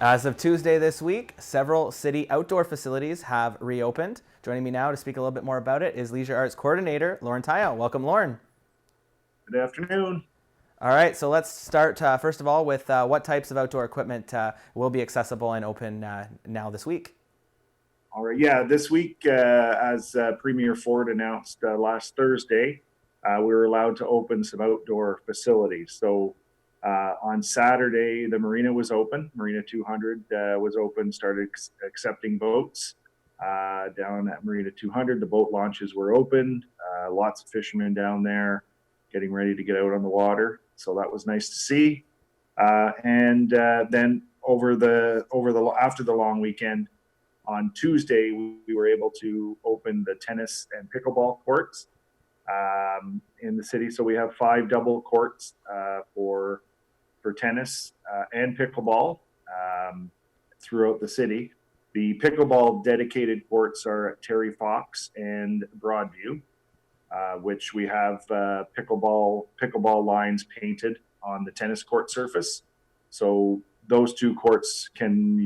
As of Tuesday this week, several city outdoor facilities have reopened. Joining me now to speak a little bit more about it is Leisure Arts Coordinator Lorne Taillon. Welcome, Lorne. Good afternoon. All right, so let's start first of all with what types of outdoor equipment will be accessible and open now this week. All right, yeah, this week, as Premier Ford announced last Thursday, we were allowed to open some outdoor facilities. So on Saturday, the marina was open. Marina 200 was open, started accepting boats. Down at Marina 200, the boat launches were opened. Lots of fishermen down there getting ready to get out on the water. So that was nice to see. And then after the long weekend, on Tuesday, we were able to open the tennis and pickleball courts in the city. So we have 5 double courts for tennis and pickleball throughout the city. The pickleball dedicated courts are at Terry Fox and Broadview, which we have pickleball lines painted on the tennis court surface. So those 2 courts can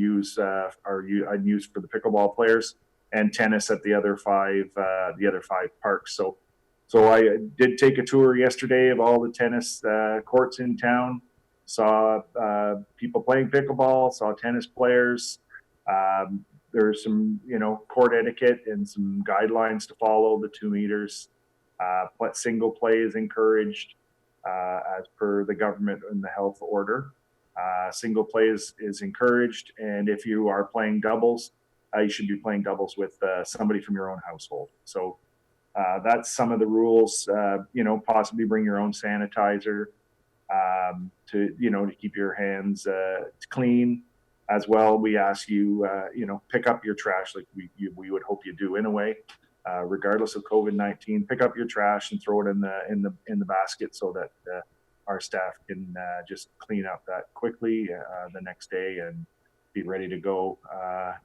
are used for the pickleball players, and tennis at the other 5 parks. So I did take a tour yesterday of all the tennis courts in town. Saw people playing pickleball. Saw tennis players. There's some court etiquette and some guidelines to follow. The 2 meters. Single play is encouraged as per the government and the health order. Single play is encouraged, and if you are playing doubles, you should be playing doubles with somebody from your own household. So that's some of the rules. Possibly bring your own sanitizer to keep your hands clean. As well, we ask you pick up your trash like we would hope you do in a way, regardless of COVID-19. Pick up your trash and throw it in the basket so that our staff can just clean up that quickly the next day and be ready to go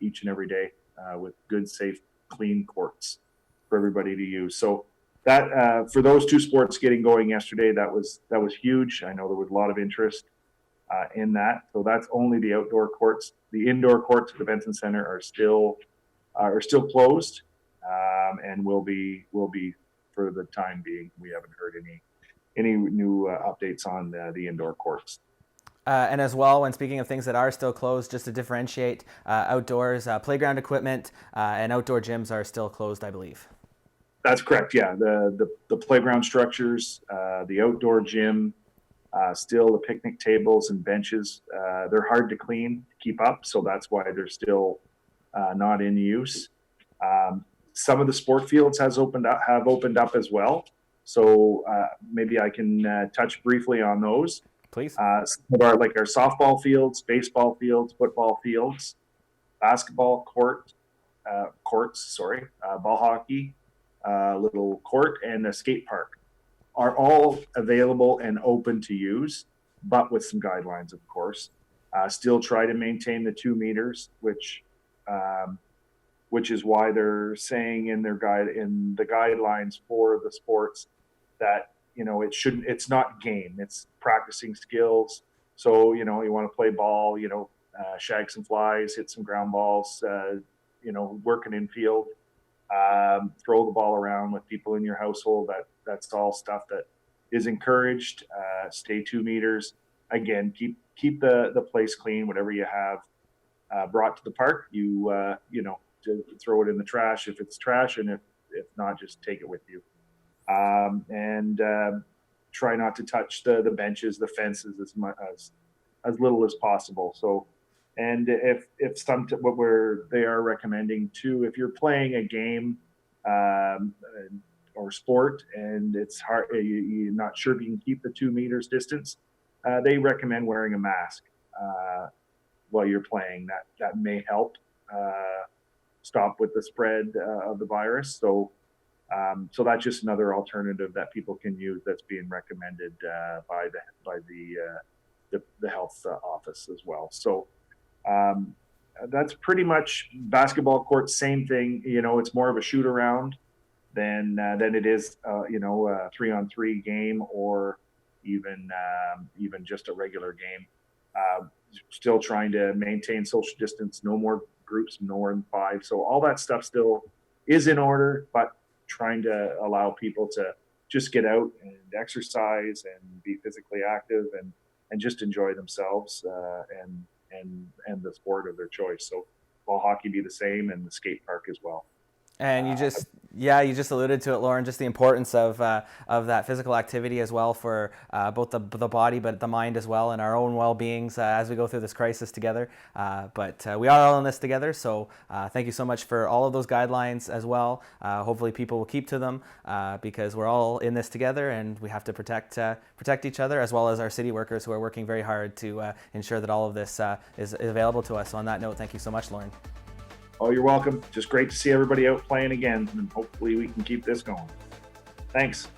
each and every day with good, safe, clean courts for everybody to use. So that for those 2 sports getting going yesterday, that was huge. I know there was a lot of interest in that. So that's only the outdoor courts. The indoor courts at the Benson Center are still closed and will be for the time being. We haven't heard any new updates on the indoor courts. And as well, when speaking of things that are still closed, just to differentiate, outdoors, playground equipment and outdoor gyms are still closed, I believe. That's correct, yeah. The playground structures, the outdoor gym, still the picnic tables and benches, they're hard to clean, to keep up, so that's why they're still not in use. Some of the sport fields have opened up as well. So maybe I can touch briefly on those. Please. Some of our softball fields, baseball fields, football fields, basketball courts, ball hockey, little court, and a skate park are all available and open to use, but with some guidelines, of course. Still try to maintain the 2 meters, which is why they're saying in the guidelines for the sports that it's not game, it's practicing skills. So you want to play ball, shag some flies, hit some ground balls, working in field, throw the ball around with people in your household. That's all stuff that is encouraged. Stay 2 meters. Again, keep the place clean. Whatever you have brought to the park, to throw it in the trash if it's trash, and if not, just take it with you. And try not to touch the benches, the fences as little as possible. So, and if they are recommending too, if you're playing a game or sport and it's hard, you're not sure if you can keep the 2 meters distance, they recommend wearing a mask while you're playing. That may help stop with the spread of the virus. So that's just another alternative that people can use that's being recommended by the health office as well. So that's pretty much basketball court. Same thing. It's more of a shoot around than it is a 3-on-3 game or even just a regular game. Still trying to maintain social distance, no more groups, no more than 5. So all that stuff still is in order, but trying to allow people to just get out and exercise and be physically active and just enjoy themselves and the sport of their choice. So ball hockey be the same, and the skate park as well. And you just alluded to it, Lorne, just the importance of that physical activity as well for both the body, but the mind as well, and our own well-beings as we go through this crisis together. But we are all in this together, so thank you so much for all of those guidelines as well. Hopefully people will keep to them because we're all in this together, and we have to protect each other, as well as our city workers who are working very hard to ensure that all of this is available to us. So on that note, thank you so much, Lorne. Oh, you're welcome. Just great to see everybody out playing again, and hopefully we can keep this going. Thanks.